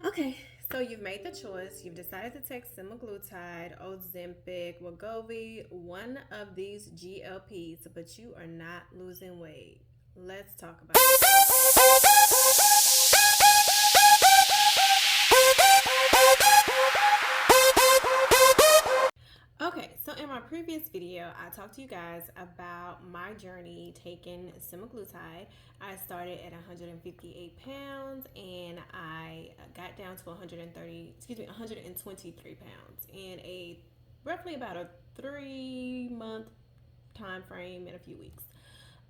Okay, so you've made the choice. You've decided to take semaglutide, Ozempic, Wegovy, one of these GLPs, but you are not losing weight. Let's talk about Okay, so in my previous video, I talked to you guys about my journey taking semaglutide. I started at 158 pounds and I got down to 123 pounds in a roughly about a 3 month time frame in a few weeks.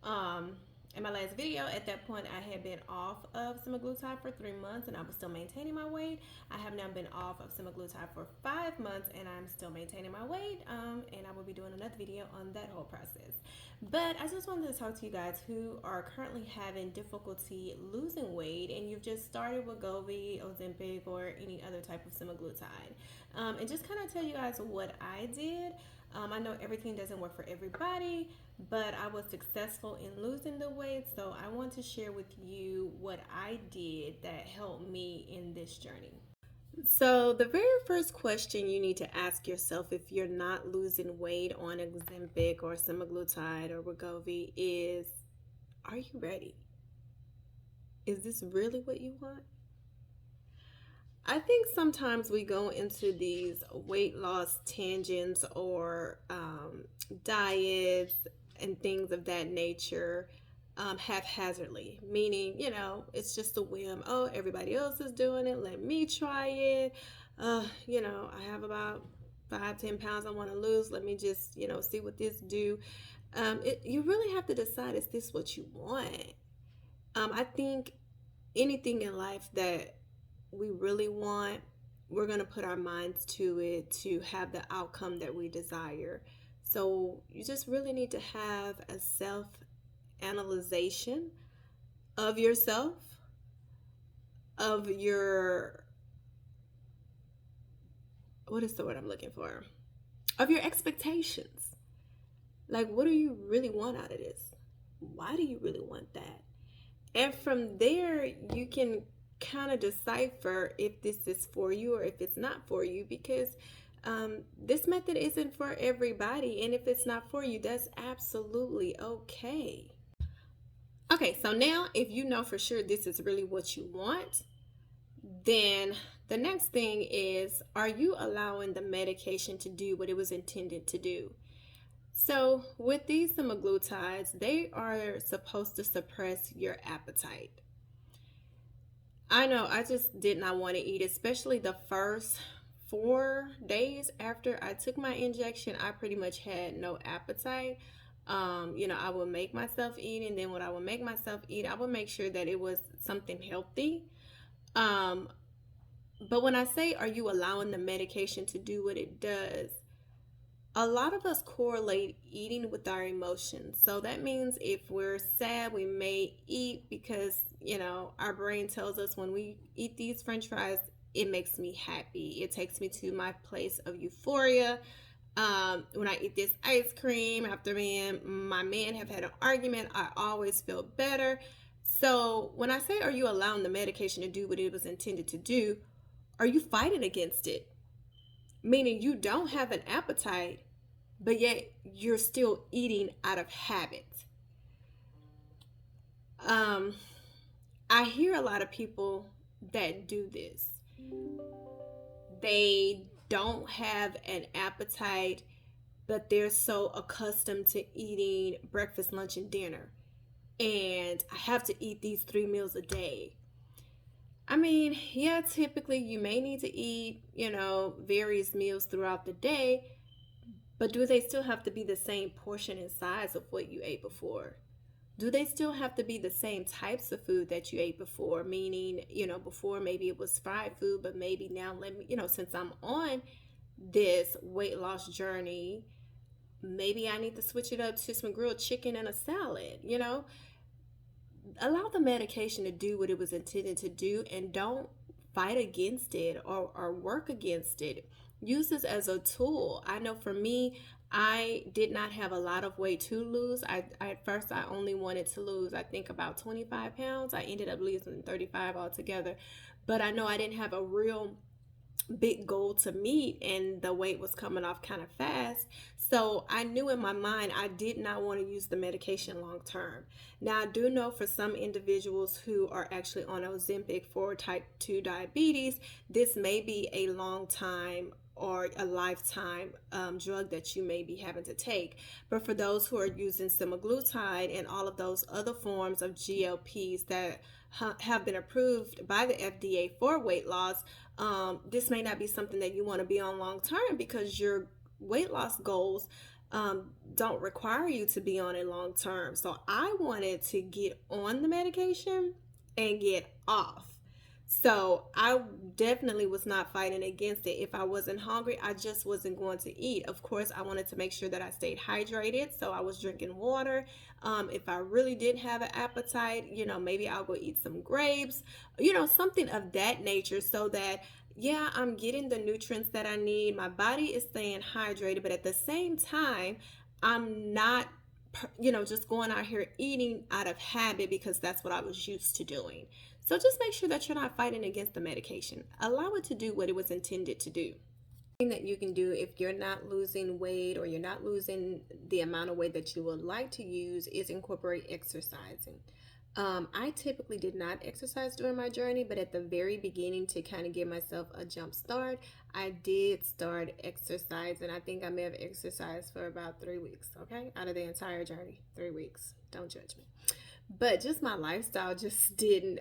Um, in my last video, at that point, I had been off of semaglutide for 3 months and I was still maintaining my weight. I have now been off of semaglutide for 5 months and I'm still maintaining my weight. And I will be doing another video on that whole process. But I just wanted to talk to you guys who are currently having difficulty losing weight and you've just started with Wegovy, Ozempic, or any other type of semaglutide. And just kind of tell you guys what I did. I know everything doesn't work for everybody, but I was successful in losing the weight. So I want to share with you what I did that helped me in this journey. So, the very first question you need to ask yourself if you're not losing weight on Ozempic or semaglutide or Wegovy is, are you ready? Is this really what you want? I think sometimes we go into these weight loss tangents or diets and things of that nature haphazardly, meaning, it's just a whim. Oh, everybody else is doing it. Let me try it. I have about 5, 10 pounds I want to lose. Let me just, see what this do. You really have to decide, is this what you want? I think anything in life that we really want, we're going to put our minds to it to have the outcome that we desire. So you just really need to have a self analyzation of yourself, of your, what is the word I'm looking for? Of your expectations. Like, what do you really want out of this? Why do you really want that? And from there, you can kind of decipher if this is for you or if it's not for you, because this method isn't for everybody. And if it's not for you, that's absolutely okay. Okay, so now if you know for sure this is really what you want, then the next thing is, are you allowing the medication to do what it was intended to do? So with these semaglutides, they are supposed to suppress your appetite. I know I just did not want to eat, especially the first 4 days after I took my injection. I pretty much had no appetite. I would make myself eat, and then when I would make myself eat, I would make sure that it was something healthy. Um, but when I say, are you allowing the medication to do what it does? A lot of us correlate eating with our emotions. So that means if we're sad, we may eat because, our brain tells us when we eat these french fries, it makes me happy. It takes me to my place of euphoria. When I eat this ice cream after me and my man have had an argument, I always feel better. So when I say, are you allowing the medication to do what it was intended to do? Are you fighting against it? Meaning you don't have an appetite, but yet you're still eating out of habit. I hear a lot of people that do this. They don't have an appetite, but they're so accustomed to eating breakfast, lunch, and dinner. And I have to eat these 3 meals a day. I mean, yeah, typically you may need to eat, various meals throughout the day, but do they still have to be the same portion and size of what you ate before? Do they still have to be the same types of food that you ate before? Meaning, before maybe it was fried food, but maybe now since I'm on this weight loss journey, maybe I need to switch it up to some grilled chicken and a salad, Allow the medication to do what it was intended to do and don't fight against it or work against it. Use this as a tool. I know for me, I did not have a lot of weight to lose. At first I only wanted to lose, I think, about 25 pounds. I ended up losing 35 altogether. But I know I didn't have a real big goal to meet, and the weight was coming off kind of fast. So I knew in my mind I did not want to use the medication long term. Now I do know for some individuals who are actually on Ozempic for type 2 diabetes, this may be a long time or a lifetime drug that you may be having to take. But for those who are using semaglutide and all of those other forms of GLPs that have been approved by the FDA for weight loss, this may not be something that you want to be on long term, because your weight loss goals don't require you to be on it long term. So I wanted to get on the medication and get off. So I definitely was not fighting against it. If I wasn't hungry, I just wasn't going to eat. Of course, I wanted to make sure that I stayed hydrated. So I was drinking water. If I really did have an appetite, maybe I'll go eat some grapes, something of that nature, so that, yeah, I'm getting the nutrients that I need. My body is staying hydrated, but at the same time, I'm not just going out here eating out of habit because that's what I was used to doing. So just make sure that you're not fighting against the medication. Allow it to do what it was intended to do. Thing that you can do if you're not losing weight, or you're not losing the amount of weight that you would like to use, is incorporate exercising. I typically did not exercise during my journey, but at the very beginning, to kind of give myself a jump start, I did start exercising. I think I may have exercised for about 3 weeks, okay? Out of the entire journey, 3 weeks. Don't judge me. But just my lifestyle just didn't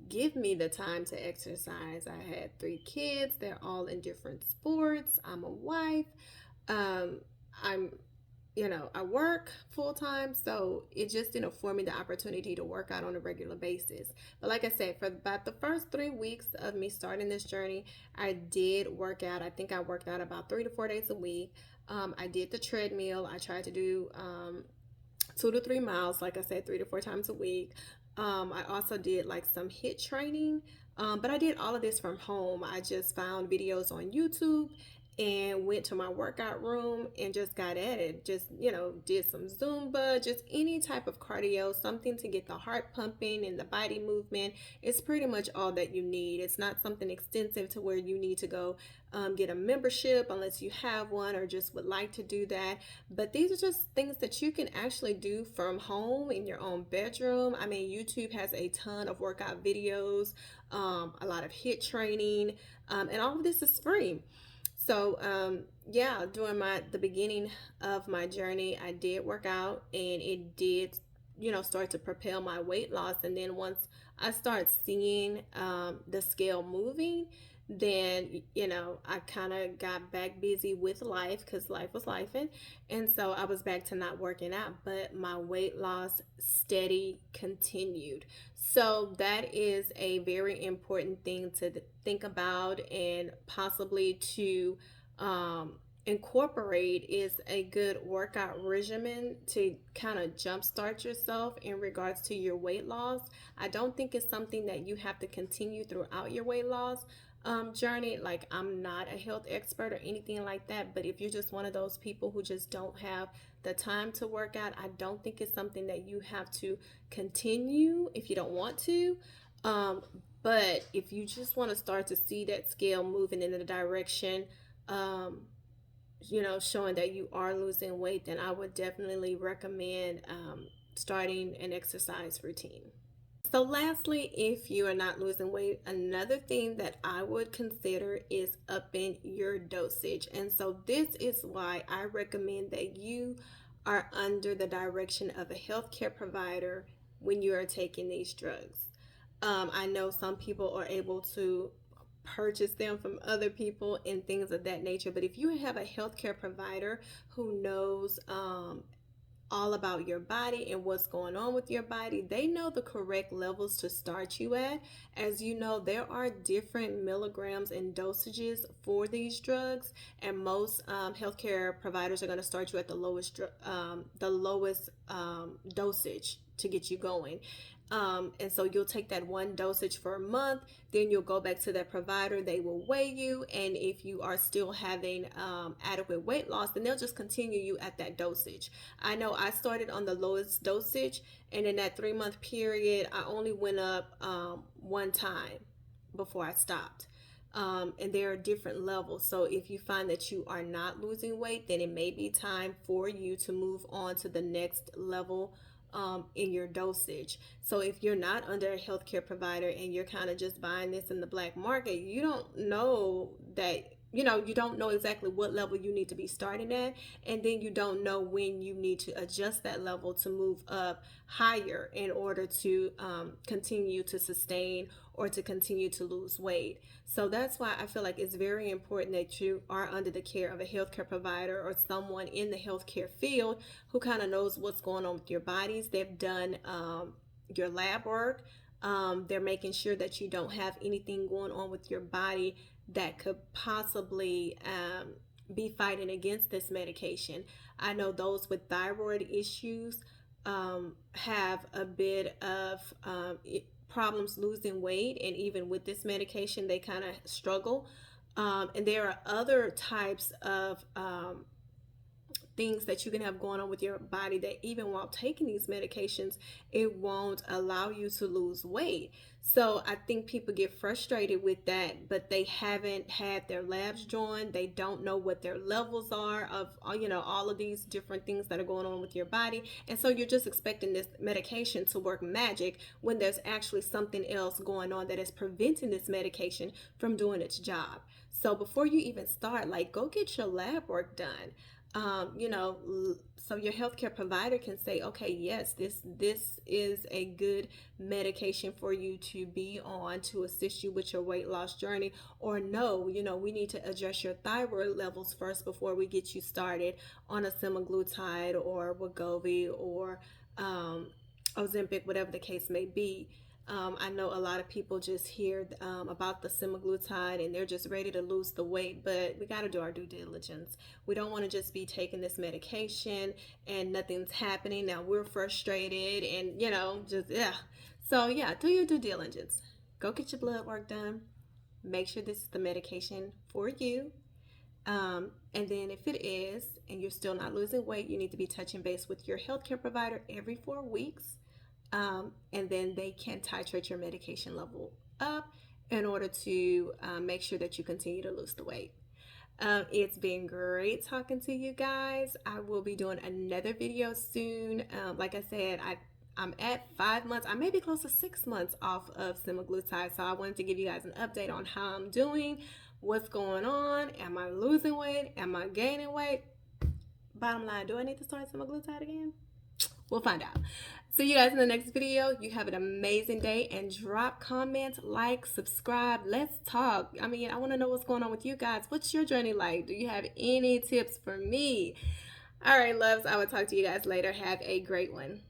give me the time to exercise. I had 3 kids. They're all in different sports. I'm a wife. I'm I work full time, so it just didn't afford me the opportunity to work out on a regular basis. But like I said, for about the first 3 weeks of me starting this journey, I did work out. I think I worked out about 3 to 4 days a week. I did the treadmill. I tried to do 2 to 3 miles, like I said, 3 to 4 times a week. I also did like some HIIT training, but I did all of this from home. I just found videos on YouTube and went to my workout room and just got at it. Just, did some Zumba, just any type of cardio, something to get the heart pumping and the body movement. It's pretty much all that you need. It's not something extensive to where you need to go get a membership unless you have one or just would like to do that. But these are just things that you can actually do from home in your own bedroom. I mean, YouTube has a ton of workout videos, a lot of HIIT training, and all of this is free. So yeah, during the beginning of my journey, I did work out, and it did, start to propel my weight loss. And then once I started seeing the scale moving, then I kind of got back busy with life, because life was lifing, and so I was back to not working out. But my weight loss steady continued. So that is a very important thing to think about, and possibly to incorporate, is a good workout regimen to kind of jumpstart yourself in regards to your weight loss. I don't think it's something that you have to continue throughout your weight loss journey. Like, I'm not a health expert or anything like that, but if you're just one of those people who just don't have the time to work out, I don't think it's something that you have to continue if you don't want to. But if you just want to start to see that scale moving in the direction, showing that you are losing weight, then I would definitely recommend starting an exercise routine. So lastly, if you are not losing weight, another thing that I would consider is upping your dosage. And so this is why I recommend that you are under the direction of a healthcare provider when you are taking these drugs. I know some people are able to purchase them from other people and things of that nature, but if you have a healthcare provider who knows all about your body and what's going on with your body, they know the correct levels to start you at. As you know, there are different milligrams and dosages for these drugs, and most healthcare providers are going to start you at the lowest dosage to get you going. And so you'll take that one dosage for a month, then you'll go back to that provider. They will weigh you. And if you are still having adequate weight loss, then they'll just continue you at that dosage. I know I started on the lowest dosage, and in that 3 month period, I only went up one time before I stopped. And there are different levels. So if you find that you are not losing weight, then it may be time for you to move on to the next level in your dosage. So if you're not under a healthcare provider and you're kind of just buying this in the black market, you don't know that, you don't know exactly what level you need to be starting at, and then you don't know when you need to adjust that level to move up higher in order to continue to sustain or to continue to lose weight. So that's why I feel like it's very important that you are under the care of a healthcare provider or someone in the healthcare field who kind of knows what's going on with your bodies. They've done your lab work. They're making sure that you don't have anything going on with your body that could possibly be fighting against this medication. I know those with thyroid issues have a bit of problems losing weight, and even with this medication, they kind of struggle. And there are other types of things that you can have going on with your body that even while taking these medications, it won't allow you to lose weight. So I think people get frustrated with that, but they haven't had their labs drawn. They don't know what their levels are of, all of these different things that are going on with your body. And so you're just expecting this medication to work magic when there's actually something else going on that is preventing this medication from doing its job. So before you even start, like, go get your lab work done. So your healthcare provider can say, okay, yes, this is a good medication for you to be on to assist you with your weight loss journey, or no, we need to adjust your thyroid levels first before we get you started on a semaglutide or Wegovy or Ozempic, whatever the case may be. I know a lot of people just hear about the semaglutide and they're just ready to lose the weight, but we got to do our due diligence. We don't want to just be taking this medication and nothing's happening. Now we're frustrated and, just, yeah. So, yeah, do your due diligence. Go get your blood work done. Make sure this is the medication for you. And then if it is, and you're still not losing weight, you need to be touching base with your healthcare provider every 4 weeks. And then they can titrate your medication level up in order to make sure that you continue to lose the weight. It's been great talking to you guys. I will be doing another video soon. Like I said, I'm at 5 months. I may be close to 6 months off of semaglutide. So I wanted to give you guys an update on how I'm doing, what's going on. Am I losing weight? Am I gaining weight? Bottom line, do I need to start semaglutide again? We'll find out. See you guys in the next video. You have an amazing day, and drop comments, like, subscribe. Let's talk. I want to know what's going on with you guys. What's your journey like? Do you have any tips for me? All right, loves. I will talk to you guys later. Have a great one.